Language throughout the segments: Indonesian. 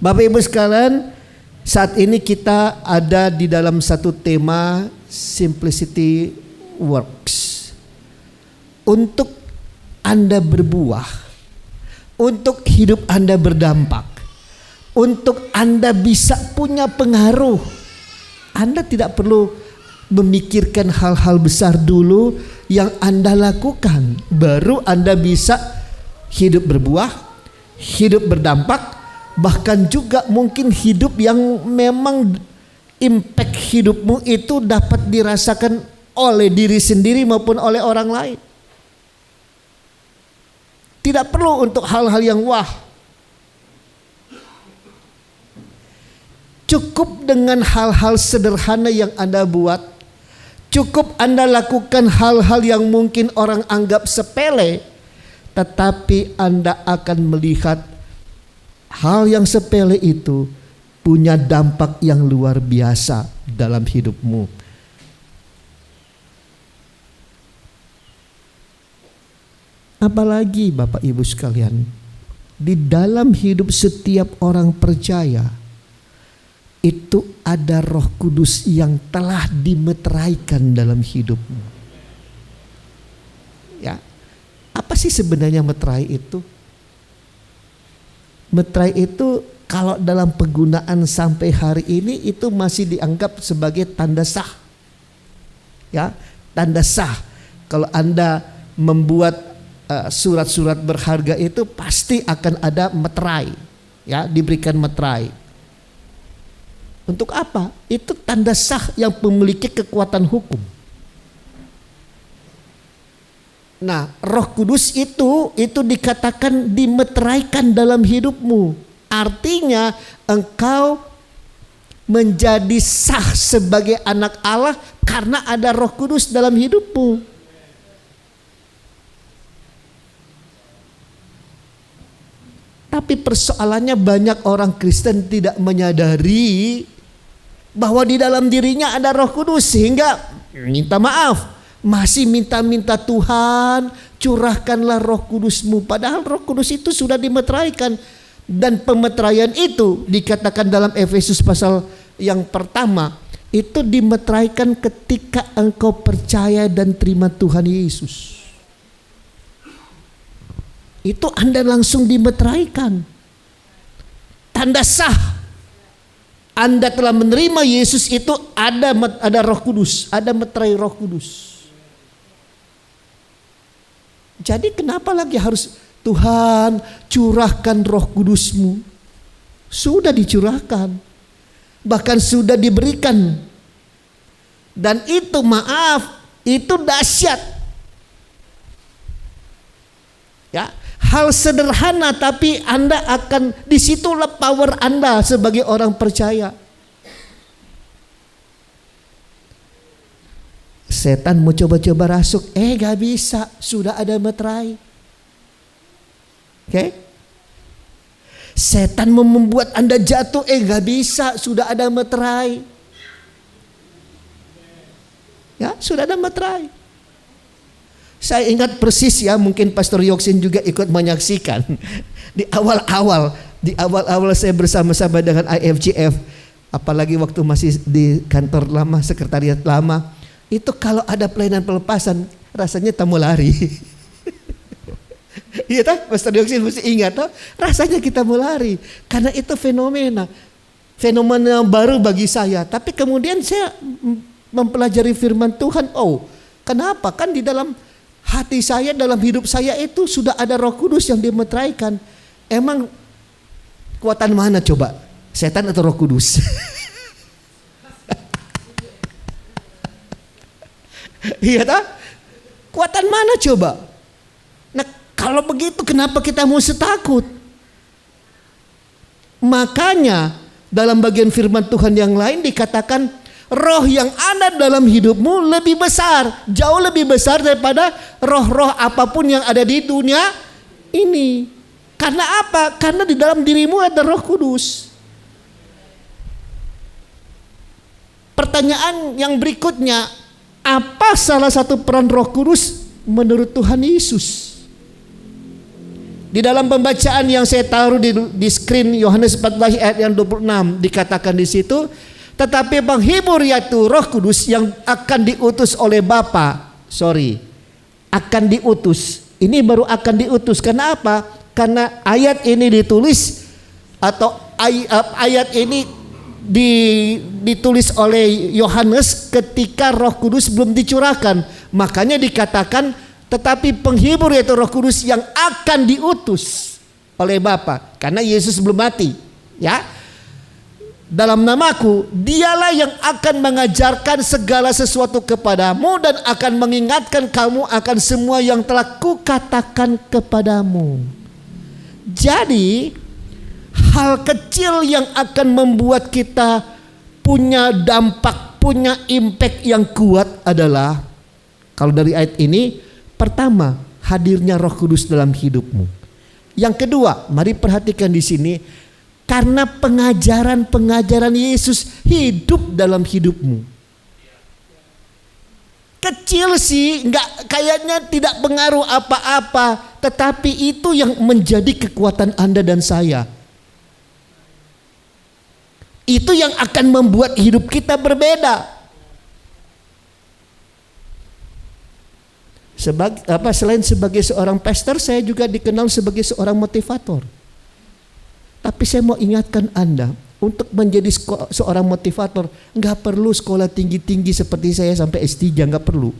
Bapak Ibu sekalian, saat ini kita ada di dalam satu tema Simplicity Works. Untuk Anda berbuah, untuk hidup Anda berdampak, untuk Anda bisa punya pengaruh, Anda tidak perlu memikirkan hal-hal besar dulu yang Anda lakukan. Baru Anda bisa hidup berbuah, hidup berdampak, bahkan juga mungkin hidup yang memang impact hidupmu itu dapat dirasakan oleh diri sendiri maupun oleh orang lain. Tidak perlu untuk hal-hal yang wah. Cukup dengan hal-hal sederhana yang Anda buat. Cukup Anda lakukan hal-hal yang mungkin orang anggap sepele, tetapi Anda akan melihat hal yang sepele itu punya dampak yang luar biasa dalam hidupmu. Apalagi Bapak Ibu sekalian, di dalam hidup setiap orang percaya itu ada Roh Kudus yang telah dimeteraikan dalam hidupmu. Ya, apa sih sebenarnya meterai itu? Meterai itu kalau dalam penggunaan sampai hari ini itu masih dianggap sebagai tanda sah. Ya, tanda sah. Kalau Anda membuat surat-surat berharga itu pasti akan ada meterai, ya, diberikan meterai. Untuk apa? Itu tanda sah yang memiliki kekuatan hukum. Nah, Roh Kudus itu dikatakan dimeteraikan dalam hidupmu. Artinya engkau menjadi sah sebagai anak Allah karena ada Roh Kudus dalam hidupmu. Tapi persoalannya banyak orang Kristen tidak menyadari bahwa di dalam dirinya ada Roh Kudus, sehingga minta maaf, masih minta-minta Tuhan curahkanlah Roh Kudus-Mu. Padahal Roh Kudus itu sudah dimeteraikan. Dan pemeteraian itu dikatakan dalam Efesus pasal yang pertama, itu dimeteraikan ketika engkau percaya dan terima Tuhan Yesus. Itu Anda langsung dimeteraikan. Tanda sah Anda telah menerima Yesus itu ada Roh Kudus, ada meterai Roh Kudus. Jadi kenapa lagi harus Tuhan curahkan Roh Kudus-Mu? Sudah dicurahkan, bahkan sudah diberikan. Dan itu maaf, itu dahsyat. Ya, hal sederhana tapi Anda akan, disitulah power Anda sebagai orang percaya. Setan mau coba-coba rasuk, gak bisa, sudah ada meterai. Oke? Setan mau membuat Anda jatuh, gak bisa, sudah ada meterai. Ya, sudah ada meterai. Saya ingat persis ya, mungkin Pastor Yoksin juga ikut menyaksikan di awal-awal saya bersama-sama dengan IFGF, apalagi waktu masih di kantor lama, sekretariat lama, itu kalau ada pelayanan pelepasan rasanya tak mau lari. Iya tak, Pastor Yoksin mesti ingat tak? Rasanya kita mau lari karena itu fenomena baru bagi saya. Tapi kemudian saya mempelajari firman Tuhan. Oh, kenapa? Kan di dalam hati saya, dalam hidup saya itu sudah ada Roh Kudus yang dimeteraikan. Emang kekuatan mana coba? Setan atau Roh Kudus? Iya tak? Kekuatan mana coba? Nah, kalau begitu kenapa kita mesti takut? Makanya dalam bagian firman Tuhan yang lain dikatakan roh yang ada dalam hidupmu lebih besar, jauh lebih besar daripada roh-roh apapun yang ada di dunia ini. Karena apa? Karena di dalam dirimu ada Roh Kudus. Pertanyaan yang berikutnya, apa salah satu peran Roh Kudus menurut Tuhan Yesus? Di dalam pembacaan yang saya taruh di screen Yohanes 14 ayat yang 26 dikatakan di situ, tetapi penghibur yaitu Roh Kudus yang akan diutus oleh Bapa. Akan diutus. Ini baru akan diutus. Kenapa? Karena ayat ini ditulis atau ayat ini ditulis oleh Yohanes ketika Roh Kudus belum dicurahkan. Makanya dikatakan tetapi penghibur yaitu Roh Kudus yang akan diutus oleh Bapa, karena Yesus belum mati, ya. Dalam namaku, dialah yang akan mengajarkan segala sesuatu kepadamu dan akan mengingatkan kamu akan semua yang telah kukatakan kepadamu. Jadi hal kecil yang akan membuat kita punya dampak, punya impact yang kuat adalah, kalau dari ayat ini, pertama, hadirnya Roh Kudus dalam hidupmu. Yang kedua, mari perhatikan di sini, karena pengajaran-pengajaran Yesus hidup dalam hidupmu. Kecil sih, nggak, kayaknya tidak pengaruh apa-apa, tetapi itu yang menjadi kekuatan Anda dan saya. Itu yang akan membuat hidup kita berbeda. Selain sebagai seorang pastor, saya juga dikenal sebagai seorang motivator. Tapi saya mau ingatkan Anda, untuk menjadi seorang motivator nggak perlu sekolah tinggi-tinggi seperti saya sampai S3, nggak perlu.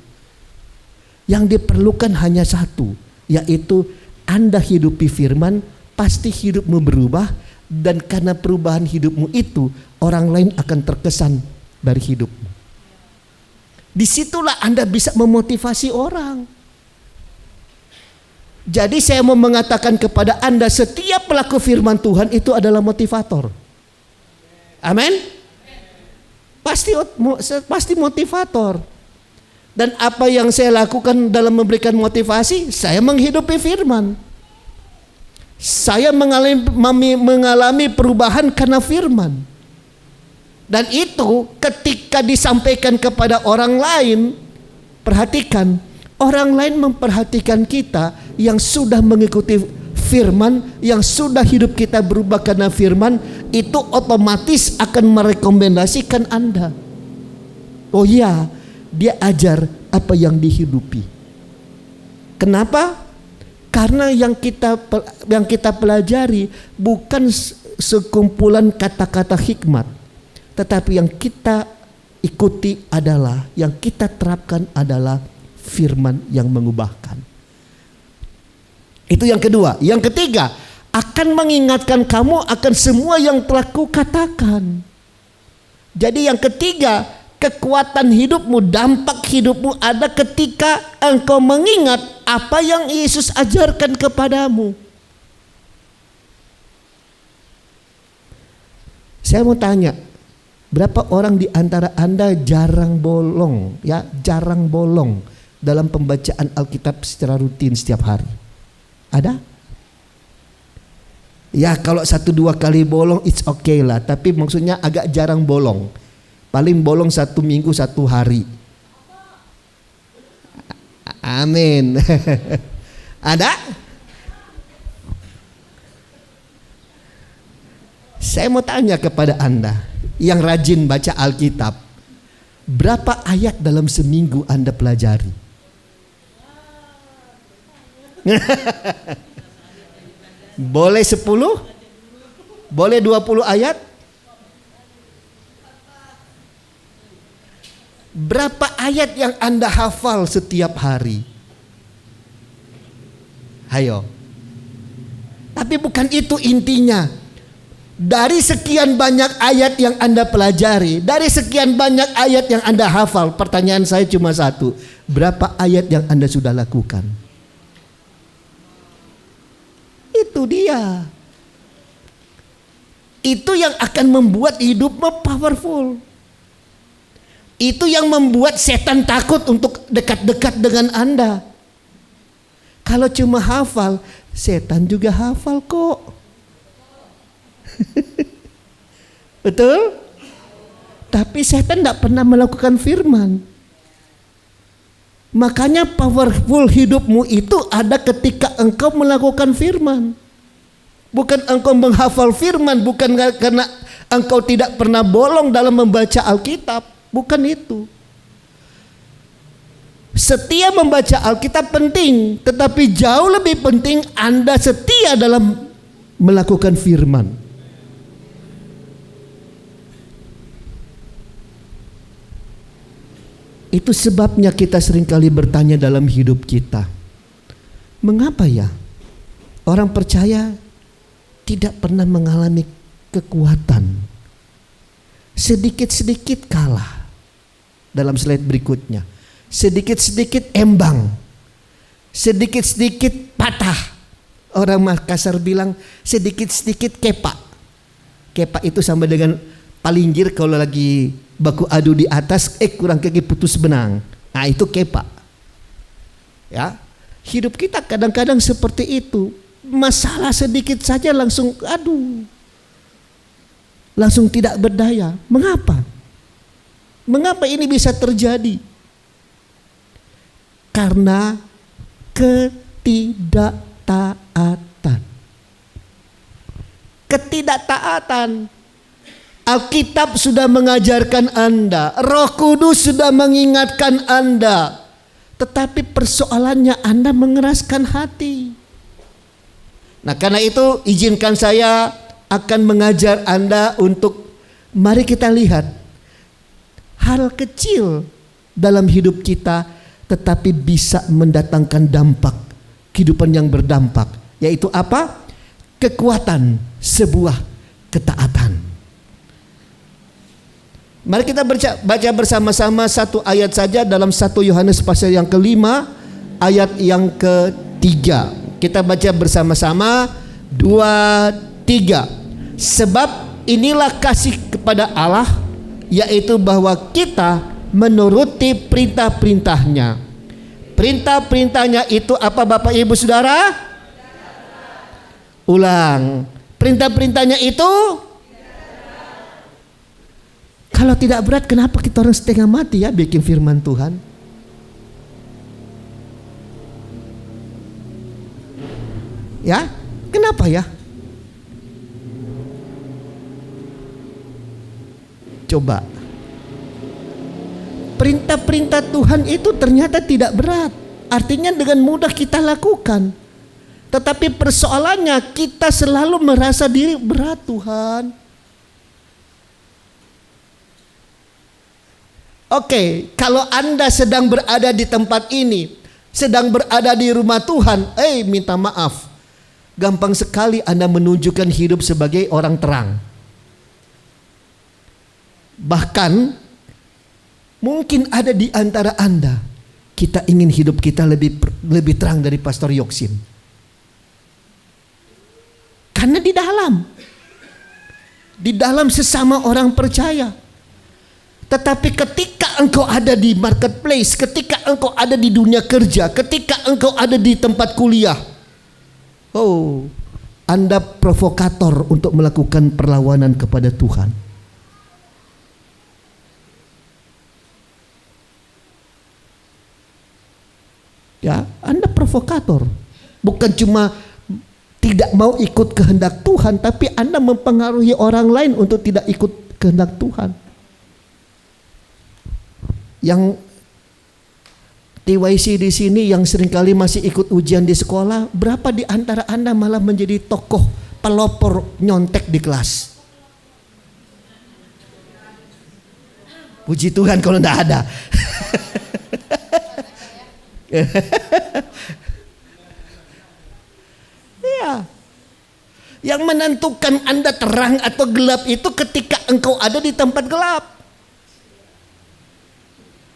Yang diperlukan hanya satu, yaitu Anda hidupi firman, pasti hidupmu berubah, dan karena perubahan hidupmu itu orang lain akan terkesan dari hidupmu. Disitulah Anda bisa memotivasi orang. Jadi saya mau mengatakan kepada Anda, setiap pelaku firman Tuhan itu adalah motivator. Amin. Pasti motivator. Dan apa yang saya lakukan dalam memberikan motivasi, saya menghidupi firman. Saya mengalami perubahan karena firman. Dan itu ketika disampaikan kepada orang lain, perhatikan, orang lain memperhatikan kita yang sudah mengikuti firman, yang sudah hidup kita berubah karena firman, itu otomatis akan merekomendasikan Anda. Oh iya, dia ajar apa yang dihidupi. Kenapa? Karena yang kita pelajari bukan sekumpulan kata-kata hikmat, tetapi yang kita ikuti adalah, yang kita terapkan adalah firman yang mengubahkan. Itu yang kedua. Yang ketiga, akan mengingatkan kamu akan semua yang telah kukatakan. Jadi yang ketiga, kekuatan hidupmu, dampak hidupmu ada ketika engkau mengingat apa yang Yesus ajarkan kepadamu. Saya mau tanya, berapa orang di antara Anda jarang bolong dalam pembacaan Alkitab secara rutin setiap hari? Ada? Ya kalau 1-2 kali bolong it's okay lah, tapi maksudnya agak jarang bolong. Paling bolong 1 minggu 1 hari. Amin. Ada? Saya mau tanya kepada Anda yang rajin baca Alkitab, berapa ayat dalam seminggu Anda pelajari? Boleh 10? Boleh 20 ayat? Berapa ayat yang Anda hafal setiap hari? Hayo. Tapi bukan itu intinya. Dari sekian banyak ayat yang Anda pelajari, dari sekian banyak ayat yang Anda hafal, pertanyaan saya cuma satu, berapa ayat yang Anda sudah lakukan? Itu dia. Itu yang akan membuat hidupmu powerful. Itu yang membuat setan takut untuk dekat-dekat dengan Anda. Kalau cuma hafal, setan juga hafal kok. Betul? Tapi setan tidak pernah melakukan firman. Makanya powerful hidupmu itu ada ketika engkau melakukan firman. Bukan engkau menghafal firman, bukan karena engkau tidak pernah bolong dalam membaca Alkitab. Bukan itu. Setia membaca Alkitab penting, tetapi jauh lebih penting Anda setia dalam melakukan firman. Itu sebabnya kita seringkali bertanya dalam hidup kita, mengapa ya orang percaya tidak pernah mengalami kekuatan? Sedikit-sedikit kalah. Dalam slide berikutnya, sedikit-sedikit embang, sedikit-sedikit patah. Orang Makassar bilang sedikit-sedikit kepak. Kepak itu sama dengan palinggir kalau lagi baku adu di atas, kurang kaki putus benang. Nah itu kepak. Ya, hidup kita kadang-kadang seperti itu. Masalah sedikit saja langsung aduh, langsung tidak berdaya. Mengapa? Mengapa ini bisa terjadi? Karena ketidaktaatan. Ketidaktaatan. Alkitab sudah mengajarkan Anda, Roh Kudus sudah mengingatkan Anda, tetapi persoalannya Anda mengeraskan hati. Nah, karena itu izinkan saya akan mengajar Anda untuk mari kita lihat hal kecil dalam hidup kita tetapi bisa mendatangkan dampak kehidupan yang berdampak, yaitu apa? Kekuatan sebuah ketaatan. Mari kita baca bersama-sama satu ayat saja dalam 1 Yohanes pasal yang kelima ayat yang ketiga. Kita baca bersama-sama 2, 3. Sebab inilah kasih kepada Allah, yaitu bahwa kita menuruti perintah-perintahnya. Perintah-perintahnya itu apa Bapak Ibu Saudara? Ulang. Perintah-perintahnya itu kalau tidak berat, kenapa kita orang setengah mati ya bikin firman Tuhan? Ya, kenapa ya? Coba. Perintah-perintah Tuhan itu ternyata tidak berat. Artinya dengan mudah kita lakukan. Tetapi persoalannya kita selalu merasa diri berat Tuhan. Oke, kalau Anda sedang berada di tempat ini, sedang berada di rumah Tuhan, minta maaf. Gampang sekali Anda menunjukkan hidup sebagai orang terang. Bahkan mungkin ada di antara Anda, kita ingin hidup kita lebih terang dari Pastor Yoksin. Karena di dalam sesama orang percaya. Tetapi ketika engkau ada di marketplace, ketika engkau ada di dunia kerja, ketika engkau ada di tempat kuliah, Anda provokator untuk melakukan perlawanan kepada Tuhan. Ya, Anda provokator. Bukan cuma tidak mau ikut kehendak Tuhan, tapi Anda mempengaruhi orang lain untuk tidak ikut kehendak Tuhan. Yang TYC di sini yang seringkali masih ikut ujian di sekolah, berapa di antara Anda malah menjadi tokoh pelopor nyontek di kelas? Puji Tuhan kalau enggak ada. Ya. Yang menentukan Anda terang atau gelap itu ketika engkau ada di tempat gelap.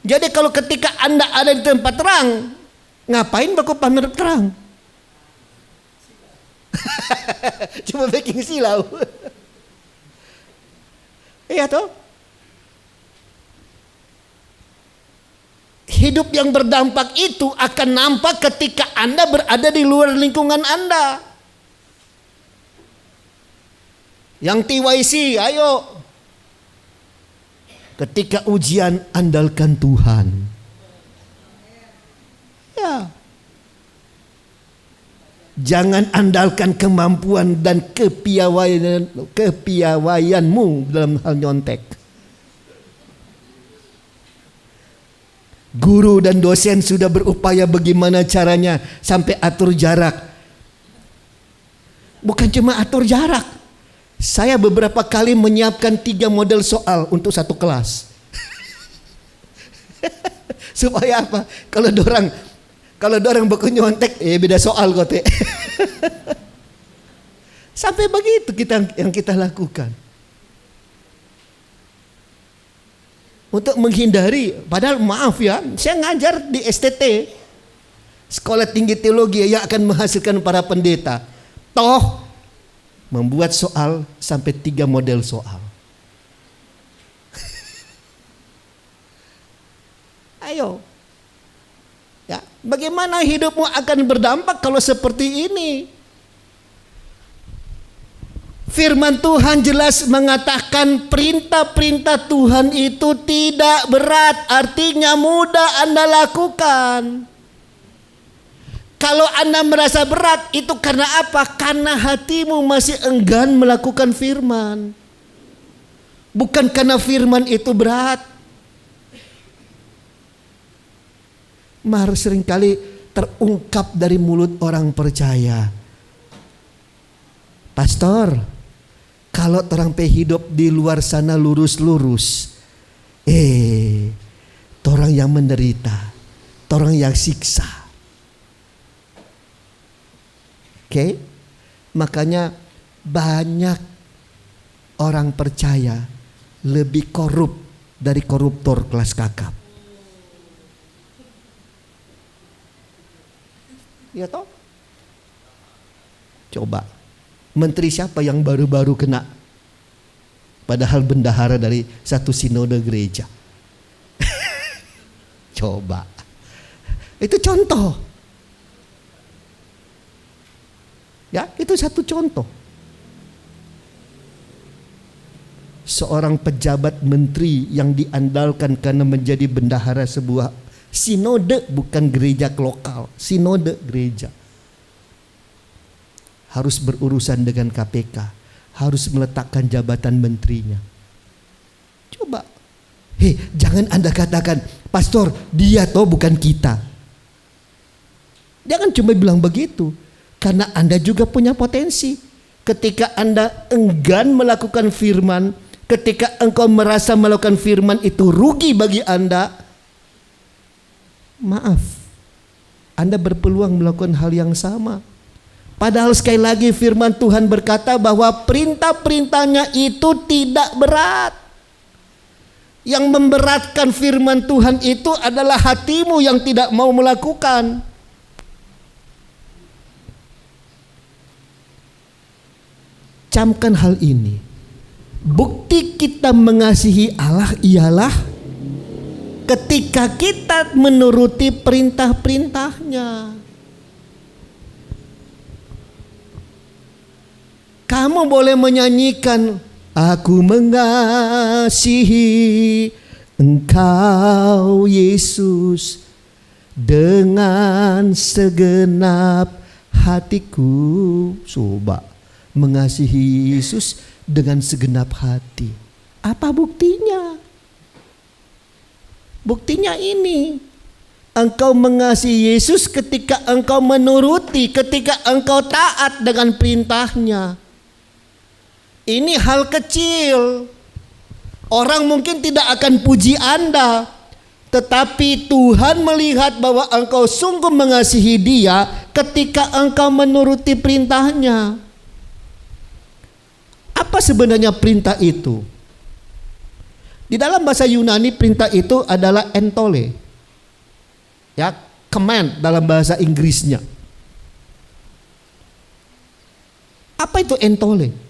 Jadi kalau ketika Anda ada di tempat terang, ngapain baku pamer terang? Cuma bikin silau. Iya toh? Hidup yang berdampak itu akan nampak ketika Anda berada di luar lingkungan Anda. Yang TYC, ayo. Ketika ujian, andalkan Tuhan. Jangan andalkan kemampuan dan kepiawaianmu dalam hal nyontek. Guru dan dosen sudah berupaya bagaimana caranya sampai atur jarak. Bukan cuma atur jarak. Saya beberapa kali menyiapkan 3 model soal untuk satu kelas. Supaya apa? Kalau dorang beku nyontek, beda soal kote. Sampai begitu yang kita lakukan. Untuk menghindari, padahal maaf ya, saya ngajar di STT, Sekolah Tinggi Teologi yang akan menghasilkan para pendeta. Toh membuat soal sampai 3 model soal. Ayo. Ya, bagaimana hidupmu akan berdampak kalau seperti ini? Firman Tuhan jelas mengatakan perintah-perintah Tuhan itu tidak berat, artinya mudah Anda lakukan. Kalau Anda merasa berat, itu karena apa? Karena hatimu masih enggan melakukan firman. Bukan karena firman itu berat. Seringkali terungkap dari mulut orang percaya. Pastor, kalau orang hidup di luar sana lurus-lurus, orang yang menderita, orang yang siksa. Oke? Makanya banyak orang percaya lebih korup dari koruptor kelas kakap. Ya toh? Coba. Menteri siapa yang baru-baru kena? Padahal bendahara dari satu sinode gereja. Coba. Itu contoh. Ya, itu satu contoh. Seorang pejabat menteri yang diandalkan karena menjadi bendahara sebuah sinode, bukan gereja lokal, sinode gereja, harus berurusan dengan KPK, harus meletakkan jabatan menterinya. Coba, jangan Anda katakan, pastor, dia toh bukan kita. Jangan cuma bilang begitu, karena Anda juga punya potensi. Ketika Anda enggan melakukan firman, ketika engkau merasa melakukan firman itu rugi bagi Anda, maaf, Anda berpeluang melakukan hal yang sama. Padahal sekali lagi firman Tuhan berkata bahwa perintah-perintahnya itu tidak berat. Yang memberatkan firman Tuhan itu adalah hatimu yang tidak mau melakukan. Camkan hal ini. Bukti kita mengasihi Allah ialah ketika kita menuruti perintah-perintahnya. Kamu boleh menyanyikan, aku mengasihi Engkau Yesus dengan segenap hatiku. Coba, mengasihi Yesus dengan segenap hati. Apa buktinya? Buktinya ini, engkau mengasihi Yesus ketika engkau menuruti, ketika engkau taat dengan perintahnya. Ini hal kecil. Orang mungkin tidak akan puji Anda, tetapi Tuhan melihat bahwa engkau sungguh mengasihi Dia ketika engkau menuruti perintahnya. Apa sebenarnya perintah itu? Di dalam bahasa Yunani perintah itu adalah entole. Ya, command dalam bahasa Inggrisnya. Apa itu entole?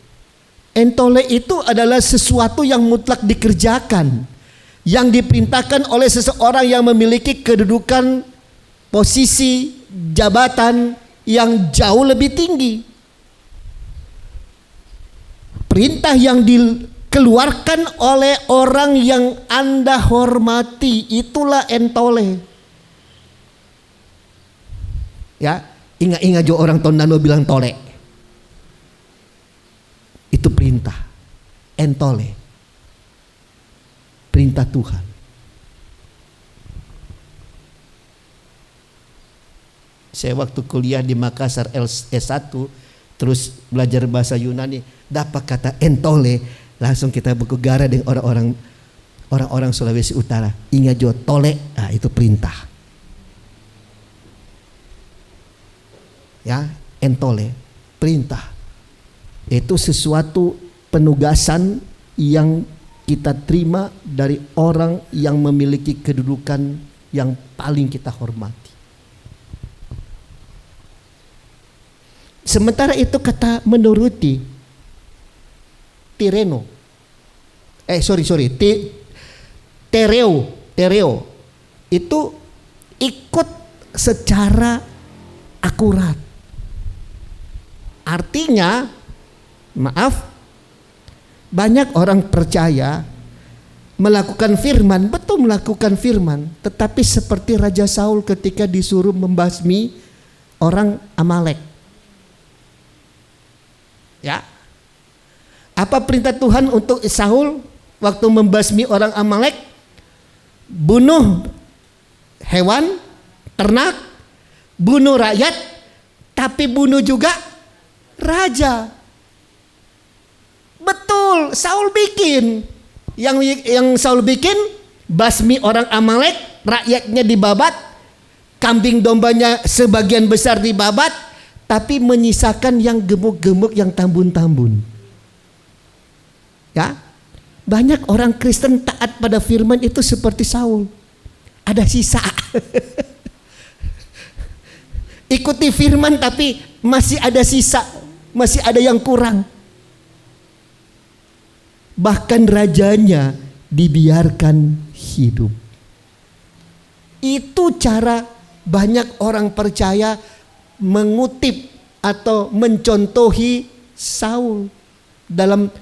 Entole itu adalah sesuatu yang mutlak dikerjakan, yang diperintahkan oleh seseorang yang memiliki kedudukan, posisi, jabatan yang jauh lebih tinggi. Perintah yang dikeluarkan oleh orang yang Anda hormati, itulah entole. Ya, Ingat-ingat jo orang Tondano bilang tole. Itu perintah. Entole. Perintah Tuhan. Saya waktu kuliah di Makassar S1 terus belajar bahasa Yunani, dapat kata entole, langsung kita bergegara dengan orang-orang Sulawesi Utara. Ingat jo tole, nah, itu perintah. Ya, entole, perintah. Itu sesuatu penugasan yang kita terima dari orang yang memiliki kedudukan yang paling kita hormati. Sementara itu kata menuruti, tireno. Tereo. Itu ikut secara akurat. Artinya, maaf, banyak orang percaya melakukan firman, betul melakukan firman, tetapi seperti Raja Saul ketika disuruh membasmi orang Amalek. Ya, apa perintah Tuhan untuk Saul waktu membasmi orang Amalek? Bunuh hewan, ternak, bunuh rakyat, tapi bunuh juga raja. Betul, Saul bikin. Yang Saul bikin, basmi orang Amalek, rakyatnya dibabat, kambing dombanya sebagian besar dibabat, tapi menyisakan yang gemuk-gemuk, yang tambun-tambun. Ya, banyak orang Kristen taat pada firman itu seperti Saul. Ada sisa. Ikuti firman tapi masih ada sisa, masih ada yang kurang. Bahkan rajanya dibiarkan hidup. Itu cara banyak orang percaya mengutip atau mencontohi Saul dalam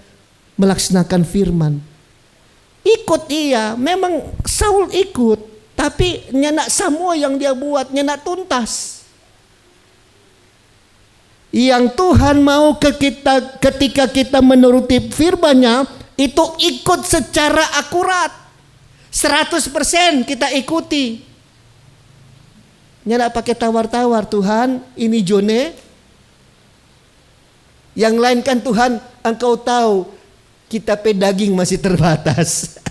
melaksanakan firman. Ikut iya, memang Saul ikut, tapi nyenak semua yang dia buat nyenak tuntas. Yang Tuhan mau ke kita ketika kita menuruti firman-Nya itu ikut secara akurat. 100% kita ikuti. Nyenak pakai tawar-tawar, Tuhan ini Jone. Yang lain kan Tuhan, Engkau tahu kita daging masih terbatas.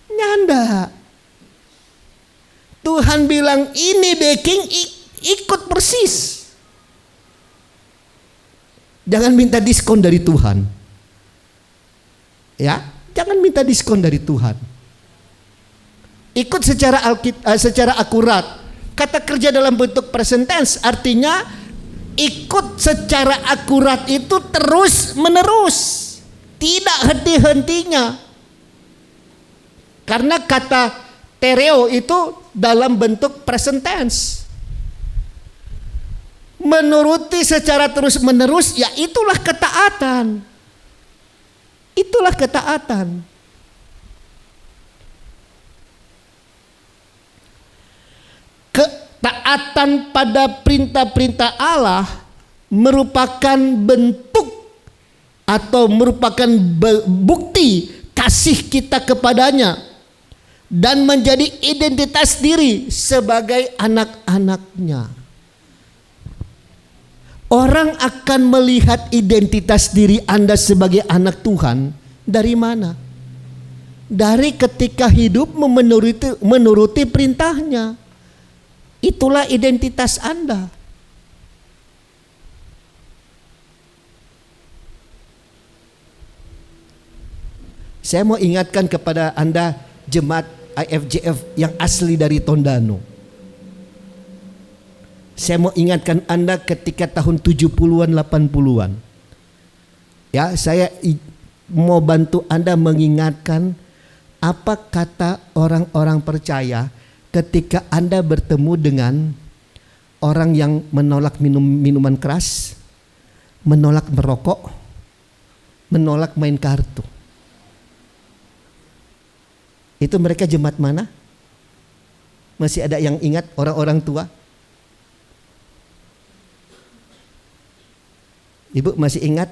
Nyanda. Tuhan bilang ini baking, ikut persis. Jangan minta diskon dari Tuhan. Ya, jangan minta diskon dari Tuhan. Ikut secara akurat. Kata kerja dalam bentuk present tense artinya ikut secara akurat itu terus menerus, tidak henti-hentinya. Karena kata tereo itu dalam bentuk present tense. Menuruti secara terus menerus, ya itulah ketaatan. Itulah ketaatan. Ketaatan pada perintah-perintah Allah merupakan bentuk atau merupakan bukti kasih kita kepadanya dan menjadi identitas diri sebagai anak-anaknya. Orang akan melihat identitas diri Anda sebagai anak Tuhan dari mana? Dari ketika hidup menuruti perintahnya. Itulah identitas Anda. Saya mau ingatkan kepada Anda jemaat IFJF yang asli dari Tondano. Saya mau ingatkan Anda ketika tahun 70-an 80-an. Ya, saya mau bantu Anda mengingatkan apa kata orang-orang percaya ketika Anda bertemu dengan orang yang menolak minuman keras, menolak merokok, menolak main kartu. Itu mereka jemaat mana? Masih ada yang ingat orang-orang tua? Ibu masih ingat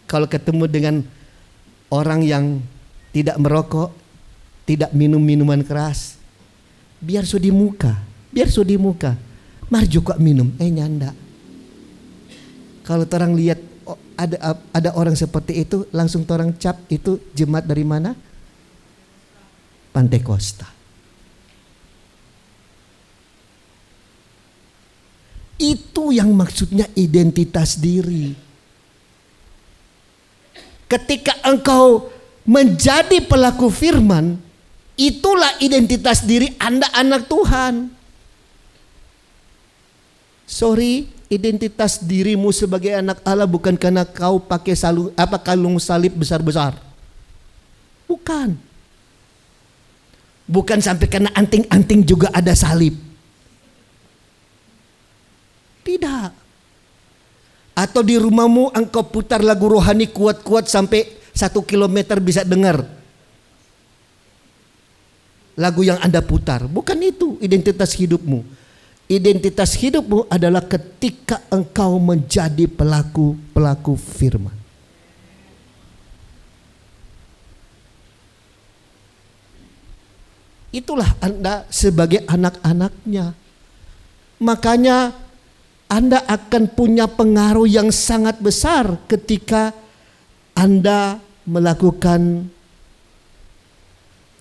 kalau ketemu dengan orang yang tidak merokok, tidak minum minuman keras, biar so di muka, mari juga minum, nyanda. Kalau orang lihat ada orang seperti itu, langsung orang cap itu jemaat dari mana? Pantai Kosta. Itu yang maksudnya identitas diri. Ketika engkau menjadi pelaku firman, itulah identitas diri Anda anak Tuhan. Sorry, identitas dirimu sebagai anak Allah bukan karena kau pakai kalung salib besar-besar. Bukan. Bukan sampai karena anting-anting juga ada salib. Tidak. Atau di rumahmu engkau putar lagu rohani kuat-kuat sampai 1 kilometer bisa dengar lagu yang Anda putar. Bukan itu identitas hidupmu. Identitas hidupmu adalah ketika engkau menjadi pelaku firman. Itulah Anda sebagai anak-anaknya. Makanya Anda akan punya pengaruh yang sangat besar ketika Anda melakukan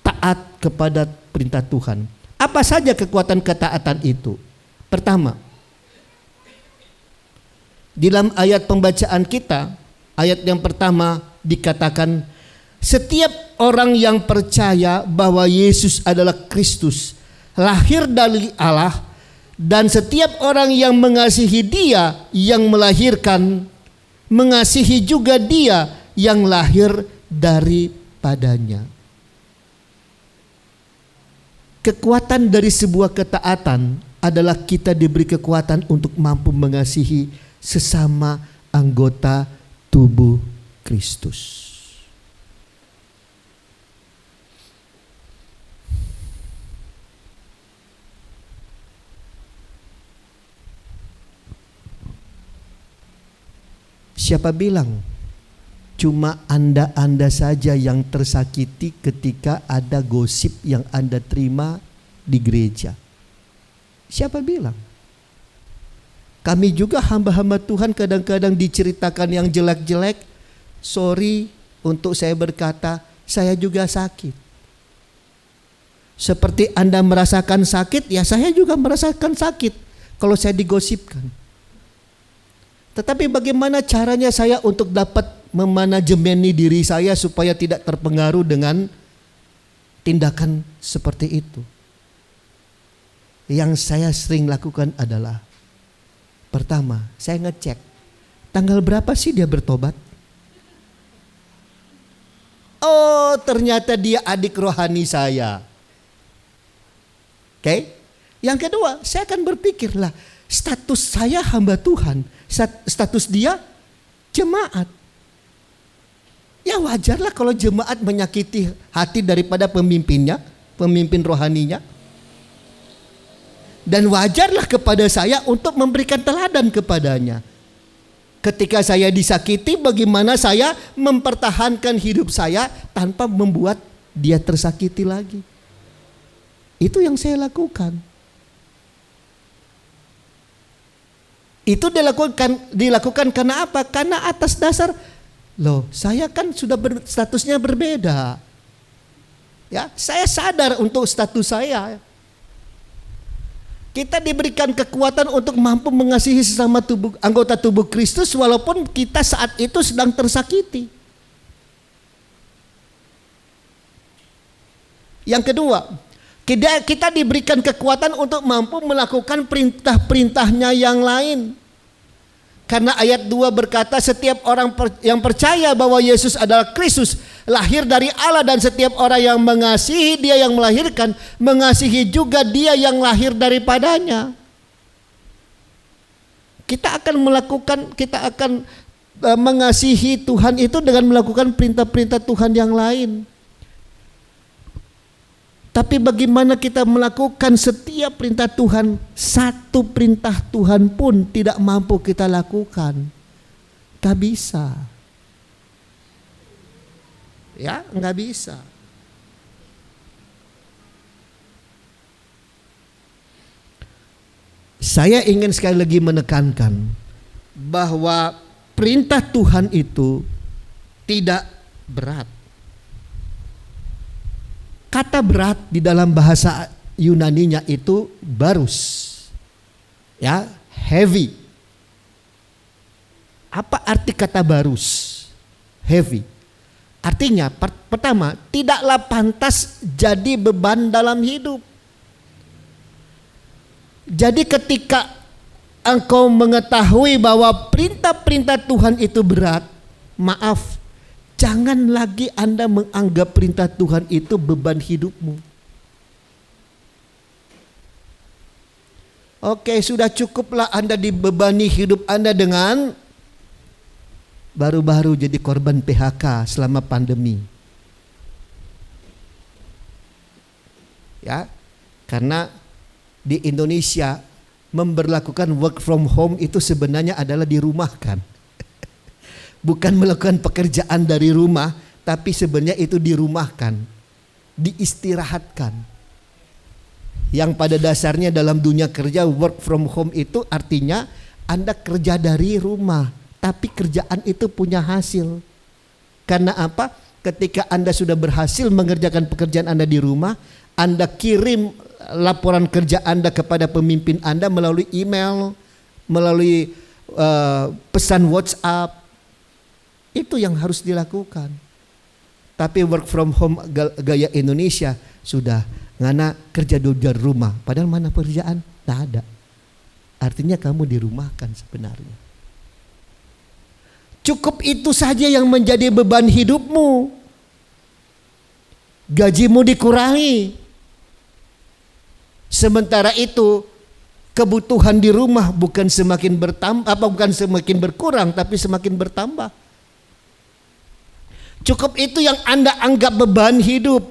taat kepada perintah Tuhan. Apa saja kekuatan ketaatan itu? Pertama, dalam ayat pembacaan kita, ayat yang pertama dikatakan, setiap orang yang percaya bahwa Yesus adalah Kristus, lahir dari Allah, dan setiap orang yang mengasihi Dia yang melahirkan, mengasihi juga Dia yang lahir daripadanya. Kekuatan dari sebuah ketaatan adalah kita diberi kekuatan untuk mampu mengasihi sesama anggota tubuh Kristus. Siapa bilang cuma Anda saja yang tersakiti ketika ada gosip yang Anda terima di gereja? Siapa bilang? Kami juga hamba-hamba Tuhan kadang-kadang diceritakan yang jelek-jelek. Sorry untuk saya berkata, saya juga sakit. Seperti Anda merasakan sakit, ya saya juga merasakan sakit kalau saya digosipkan. Tetapi bagaimana caranya saya untuk dapat memanajemeni diri saya supaya tidak terpengaruh dengan tindakan seperti itu? Yang saya sering lakukan adalah, pertama, saya ngecek tanggal berapa sih dia bertobat. Oh, ternyata dia adik rohani saya. Oke? Yang kedua, saya akan berpikir lah, status saya hamba Tuhan, status dia jemaat. Ya wajarlah kalau jemaat menyakiti hati daripada pemimpinnya, pemimpin rohaninya. Dan wajarlah kepada saya untuk memberikan teladan kepadanya. Ketika saya disakiti, bagaimana saya mempertahankan hidup saya tanpa membuat dia tersakiti lagi. Itu yang saya lakukan. Itu dilakukan karena apa? Karena atas dasar, loh, saya kan sudah statusnya berbeda. Ya, saya sadar untuk status saya. Kita diberikan kekuatan untuk mampu mengasihi sesama anggota tubuh Kristus walaupun kita saat itu sedang tersakiti. Yang kedua, kita diberikan kekuatan untuk mampu melakukan perintah-perintahnya yang lain. Karena ayat 2 berkata setiap orang yang percaya bahwa Yesus adalah Kristus lahir dari Allah, dan setiap orang yang mengasihi Dia yang melahirkan, mengasihi juga Dia yang lahir daripadanya. Kita akan mengasihi Tuhan itu dengan melakukan perintah-perintah Tuhan yang lain. Tapi bagaimana kita melakukan setiap perintah Tuhan? Satu perintah Tuhan pun tidak mampu kita lakukan. Gak bisa. Ya, gak bisa. Saya ingin sekali lagi menekankan bahwa perintah Tuhan itu tidak berat. Kata berat di dalam bahasa Yunaninya itu barus. Ya, heavy. Apa arti kata barus? Heavy. Artinya pertama, tidaklah pantas jadi beban dalam hidup. Jadi ketika engkau mengetahui bahwa perintah-perintah Tuhan itu berat, maaf, jangan lagi Anda menganggap perintah Tuhan itu beban hidupmu. Oke, sudah cukuplah Anda dibebani hidup Anda dengan baru-baru jadi korban PHK selama pandemi. Ya, karena di Indonesia memberlakukan work from home itu sebenarnya adalah dirumahkan. Bukan melakukan pekerjaan dari rumah, tapi sebenarnya itu dirumahkan, diistirahatkan. Yang pada dasarnya dalam dunia kerja work from home itu artinya Anda kerja dari rumah, tapi kerjaan itu punya hasil. Karena apa? Ketika Anda sudah berhasil mengerjakan pekerjaan Anda di rumah, Anda kirim laporan kerja Anda kepada pemimpin Anda melalui email, melalui pesan WhatsApp. Itu yang harus dilakukan. Tapi work from home gaya Indonesia sudah ngana kerja dari rumah. Padahal mana pekerjaan? Tak ada. Artinya kamu dirumahkan sebenarnya. Cukup itu saja yang menjadi beban hidupmu. Gajimu dikurangi. Sementara itu kebutuhan di rumah bukan semakin berkurang, tapi semakin bertambah. Cukup itu yang Anda anggap beban hidup.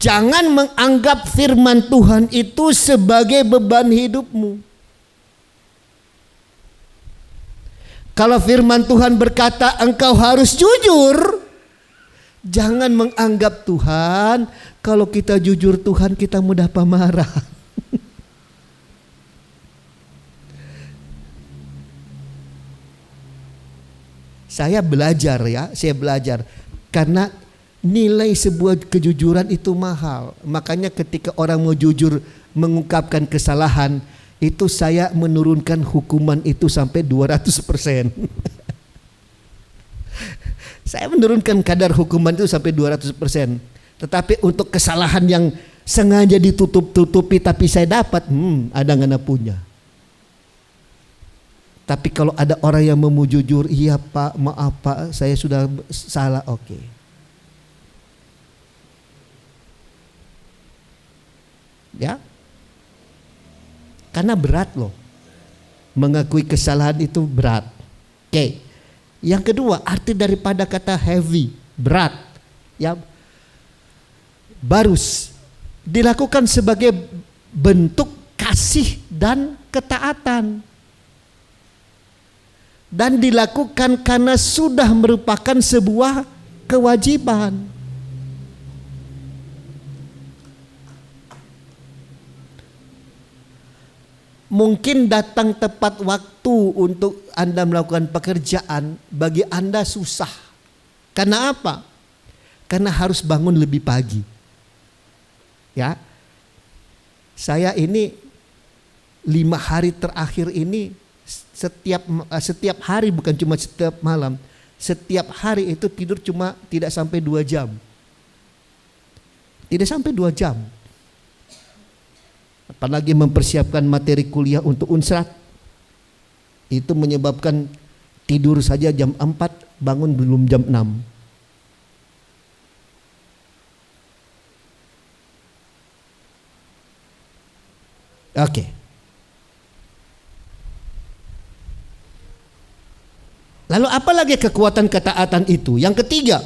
Jangan menganggap firman Tuhan itu sebagai beban hidupmu. Kalau firman Tuhan berkata engkau harus jujur, jangan menganggap Tuhan kalau kita jujur Tuhan kita mudah pemarah. Saya belajar karena nilai sebuah kejujuran itu mahal. Makanya ketika orang mau jujur mengungkapkan kesalahan, itu saya menurunkan hukuman itu sampai 200%. Saya menurunkan kadar hukuman itu sampai 200%. Tetapi untuk kesalahan yang sengaja ditutup-tutupi tapi saya dapat, ada ngana punya. Tapi kalau ada orang yang mau jujur, iya Pak, maaf Pak, saya sudah salah, oke. Ya, karena berat loh, mengakui kesalahan itu berat. Oke. Yang kedua, arti daripada kata heavy, berat, ya, barus, dilakukan sebagai bentuk kasih dan ketaatan. Dan dilakukan karena sudah merupakan sebuah kewajiban. Mungkin datang tepat waktu untuk Anda melakukan pekerjaan, bagi Anda susah. Karena apa? Karena harus bangun lebih pagi. Ya, saya ini 5 hari terakhir ini setiap hari, bukan cuma setiap malam, setiap hari itu tidur cuma tidak sampai 2 jam. Tidak sampai 2 jam. Apalagi mempersiapkan materi kuliah untuk Unsrat. Itu menyebabkan tidur saja jam 4, bangun belum jam 6. Oke. Lalu apa lagi kekuatan ketaatan itu? Yang ketiga,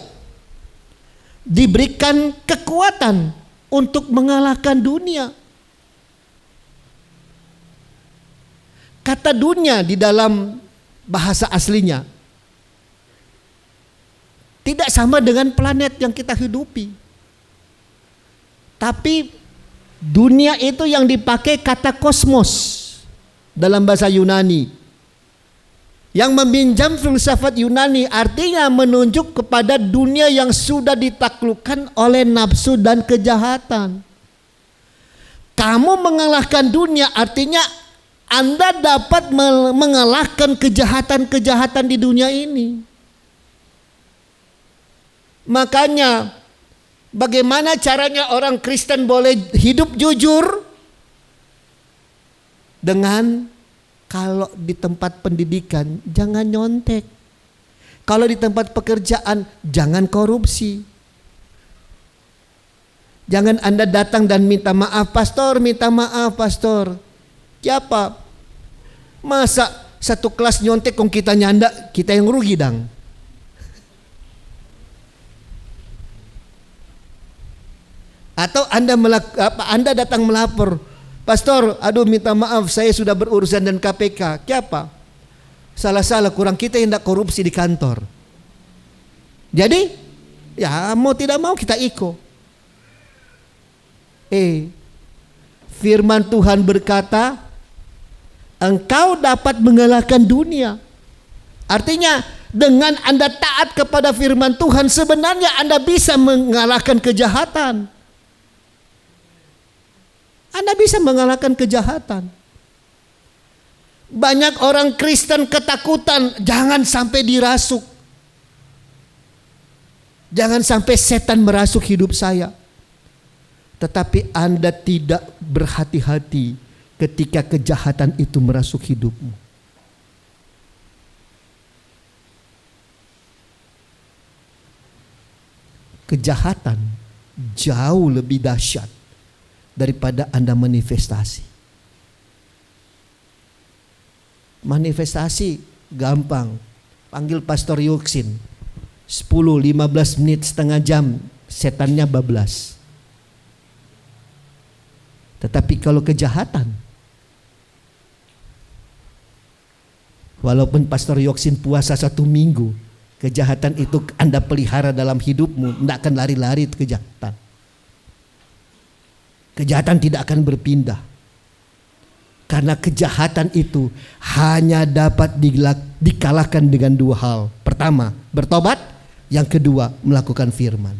diberikan kekuatan untuk mengalahkan dunia. Kata dunia di dalam bahasa aslinya tidak sama dengan planet yang kita hidupi. Tapi dunia itu yang dipakai kata kosmos dalam bahasa Yunani. Yang meminjam filsafat Yunani artinya menunjuk kepada dunia yang sudah ditaklukkan oleh nafsu dan kejahatan. Kamu mengalahkan dunia artinya Anda dapat mengalahkan kejahatan-kejahatan di dunia ini. Makanya bagaimana caranya orang Kristen boleh hidup jujur? Dengan kalau di tempat pendidikan jangan nyontek. Kalau di tempat pekerjaan jangan korupsi. Jangan Anda datang dan minta maaf, pastor, minta maaf, pastor. Siapa? Masa satu kelas nyontek kong kita nyanda, kita yang rugi dang. Atau Anda datang melapor, pastor, aduh minta maaf saya sudah berurusan dengan KPK. Siapa? Salah-salah kurang kita yang tidak korupsi di kantor. Jadi ya mau tidak mau kita ikut. Firman Tuhan berkata, engkau dapat mengalahkan dunia. Artinya dengan Anda taat kepada firman Tuhan sebenarnya Anda bisa mengalahkan kejahatan. Anda bisa mengalahkan kejahatan. Banyak orang Kristen ketakutan jangan sampai dirasuk. Jangan sampai setan merasuk hidup saya. Tetapi Anda tidak berhati-hati ketika kejahatan itu merasuk hidupmu. Kejahatan jauh lebih dahsyat daripada Anda manifestasi. Manifestasi gampang. Panggil Pastor Yuksin 10-15 menit, setengah jam, setannya bablas. Tetapi kalau kejahatan, walaupun Pastor Yoksin puasa 1 minggu, kejahatan itu Anda pelihara dalam hidupmu, tidak akan lari-lari itu kejahatan. Kejahatan tidak akan berpindah. Karena kejahatan itu hanya dapat dikalahkan dengan 2 hal. Pertama, bertobat. Yang kedua, melakukan firman.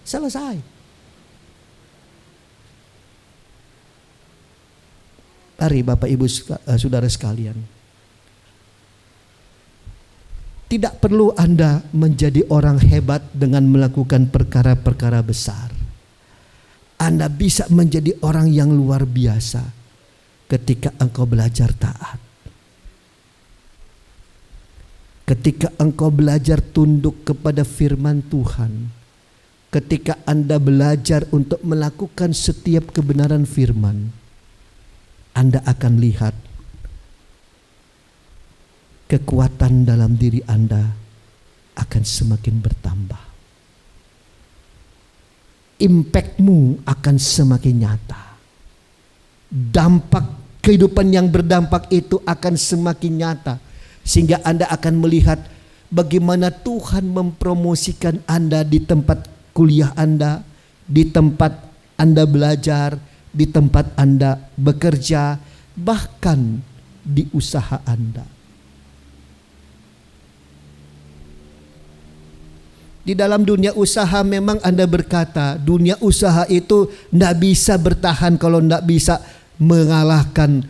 Selesai. Mari Bapak Ibu Saudara sekalian. Tidak perlu Anda menjadi orang hebat dengan melakukan perkara-perkara besar. Anda bisa menjadi orang yang luar biasa ketika engkau belajar taat. Ketika engkau belajar tunduk kepada firman Tuhan. Ketika Anda belajar untuk melakukan setiap kebenaran firman, Anda akan lihat kekuatan dalam diri Anda akan semakin bertambah. Impactmu akan semakin nyata. Dampak kehidupan yang berdampak itu akan semakin nyata. Sehingga Anda akan melihat bagaimana Tuhan mempromosikan Anda di tempat kuliah Anda, di tempat Anda belajar, di tempat Anda bekerja, bahkan di usaha Anda. Di dalam dunia usaha memang Anda berkata, dunia usaha itu tidak bisa bertahan kalau tidak bisa mengalahkan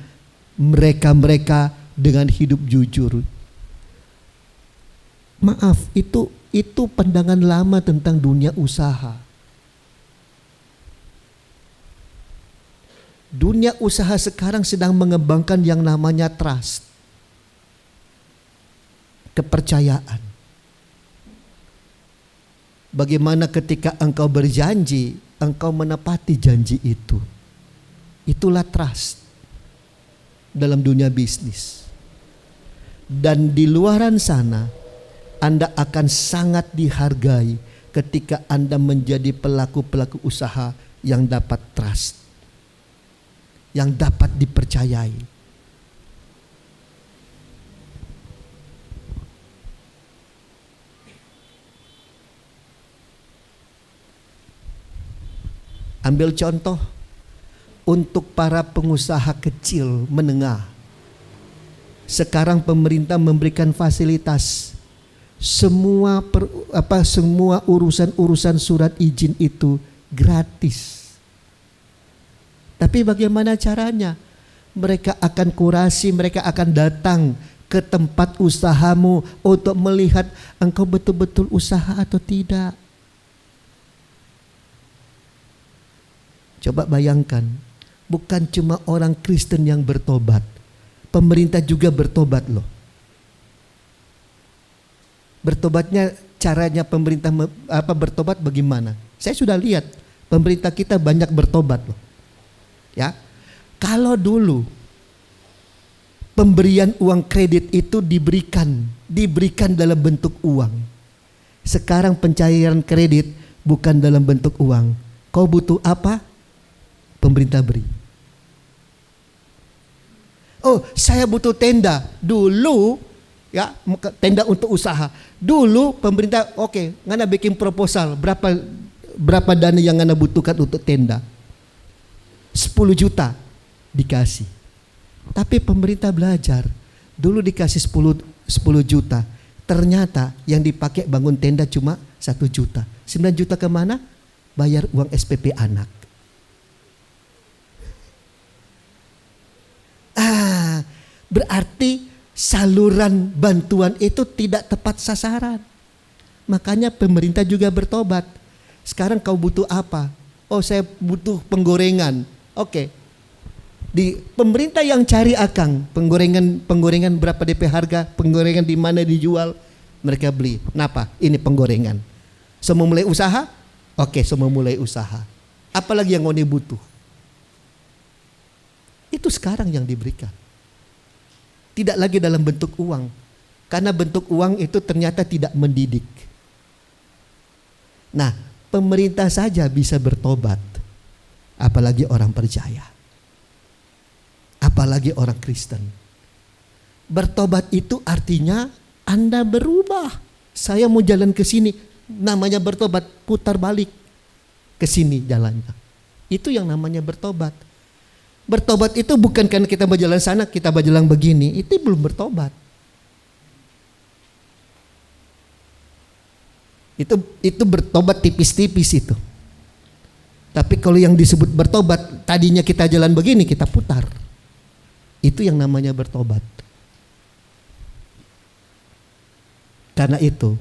mereka-mereka dengan hidup jujur. Maaf, itu pandangan lama tentang dunia usaha. Dunia usaha sekarang sedang mengembangkan yang namanya trust. Kepercayaan. Bagaimana ketika engkau berjanji, engkau menepati janji itu. Itulah trust dalam dunia bisnis. Dan di luaran sana, Anda akan sangat dihargai ketika Anda menjadi pelaku-pelaku usaha yang dapat trust. Yang dapat dipercayai. Ambil contoh untuk para pengusaha kecil menengah. Sekarang pemerintah memberikan fasilitas semua urusan surat izin itu gratis. Tapi bagaimana caranya? Mereka akan kurasi, mereka akan datang ke tempat usahamu untuk melihat engkau betul-betul usaha atau tidak. Coba bayangkan, bukan cuma orang Kristen yang bertobat, pemerintah juga bertobat loh. Bertobatnya, caranya pemerintah bertobat bagaimana? Saya sudah lihat pemerintah kita banyak bertobat loh. Ya, kalau dulu pemberian uang kredit itu diberikan dalam bentuk uang. Sekarang pencairan kredit bukan dalam bentuk uang. Kau butuh apa? Pemerintah beri. Oh, saya butuh tenda. Dulu ya, tenda untuk usaha. Dulu pemerintah oke, ngana bikin proposal berapa dana yang ngana butuhkan untuk tenda. 10 juta dikasih. Tapi pemerintah belajar. Dulu dikasih 10 juta. Ternyata yang dipakai bangun tenda cuma 1 juta. 9 juta kemana? Bayar uang SPP anak. Berarti saluran bantuan itu tidak tepat sasaran. Makanya pemerintah juga bertobat. Sekarang kau butuh apa? Oh, saya butuh penggorengan. Oke. Di pemerintah yang cari akang, penggorengan berapa DP harga, penggorengan di mana dijual, mereka beli. Kenapa? Ini penggorengan. Semua mulai usaha? Oke, semua mulai usaha. Apalagi yang ngoni butuh? Itu sekarang yang diberikan. Tidak lagi dalam bentuk uang. Karena bentuk uang itu ternyata tidak mendidik. Nah, pemerintah saja bisa bertobat. Apalagi orang percaya. Apalagi orang Kristen. Bertobat itu artinya Anda berubah. Saya mau jalan ke sini, namanya bertobat, putar balik ke sini jalannya. Itu yang namanya bertobat. Bertobat itu bukan karena kita berjalan sana, kita berjalan begini, itu belum bertobat. Itu bertobat tipis-tipis itu. Tapi kalau yang disebut bertobat, tadinya kita jalan begini, kita putar. Itu yang namanya bertobat. Karena itu,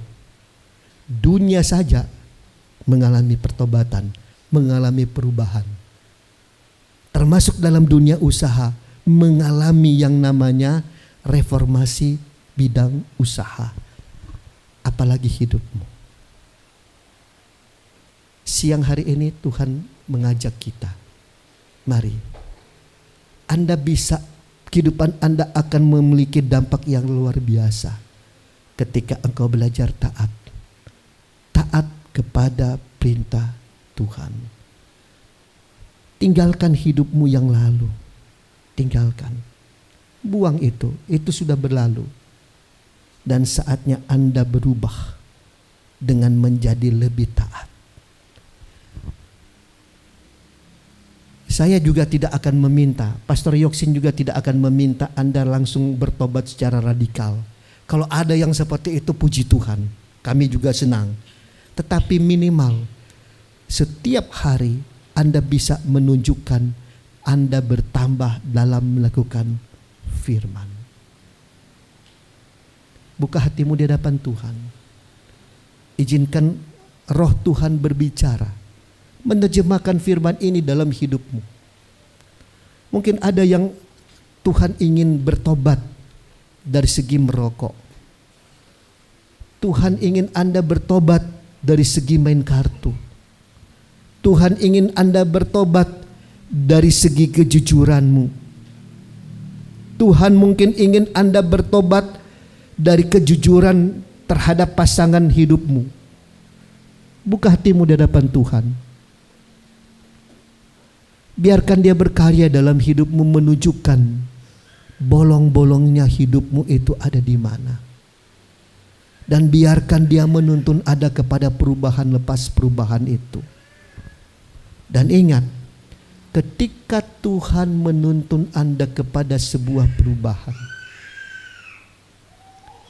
dunia saja mengalami pertobatan, mengalami perubahan. Termasuk dalam dunia usaha, mengalami yang namanya reformasi bidang usaha. Apalagi hidupmu. Siang hari ini Tuhan mengajak kita. Mari. Anda bisa, kehidupan Anda akan memiliki dampak yang luar biasa. Ketika engkau belajar taat. Taat kepada perintah Tuhan. Tinggalkan hidupmu yang lalu. Tinggalkan. Buang itu sudah berlalu. Dan saatnya Anda berubah dengan menjadi lebih taat. Saya juga tidak akan meminta, Pastor Yoksin juga tidak akan meminta Anda langsung bertobat secara radikal. Kalau ada yang seperti itu, puji Tuhan, kami juga senang. Tetapi minimal setiap hari Anda bisa menunjukkan Anda bertambah dalam melakukan firman. Buka hatimu di hadapan Tuhan. Izinkan Roh Tuhan berbicara, menerjemahkan firman ini dalam hidupmu. Mungkin ada yang Tuhan ingin bertobat dari segi merokok. Tuhan ingin Anda bertobat dari segi main kartu. Tuhan ingin Anda bertobat dari segi kejujuranmu. Tuhan mungkin ingin Anda bertobat dari kejujuran terhadap pasangan hidupmu. Buka hatimu di hadapan Tuhan. Biarkan dia berkarya dalam hidupmu, menunjukkan bolong-bolongnya hidupmu itu ada di mana. Dan biarkan dia menuntun Anda kepada perubahan lepas perubahan itu. Dan ingat, ketika Tuhan menuntun Anda kepada sebuah perubahan,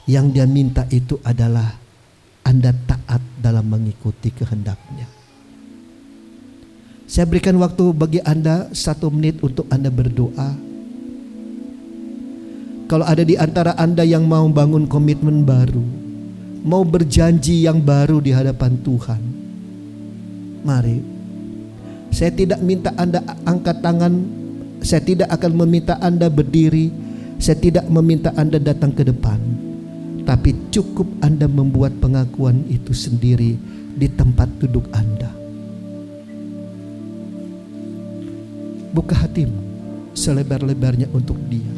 yang Dia minta itu adalah Anda taat dalam mengikuti kehendak-Nya. Saya berikan waktu bagi Anda 1 menit untuk Anda berdoa. Kalau ada di antara Anda yang mau bangun komitmen baru, mau berjanji yang baru di hadapan Tuhan, mari. Saya tidak minta Anda angkat tangan, saya tidak akan meminta Anda berdiri, saya tidak meminta Anda datang ke depan. Tapi cukup Anda membuat pengakuan itu sendiri di tempat duduk Anda. Buka hatimu selebar-lebarnya untuk Dia.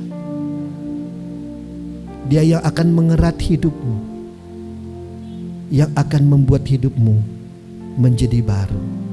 Dia yang akan mengerat hidupmu, yang akan membuat hidupmu menjadi baru.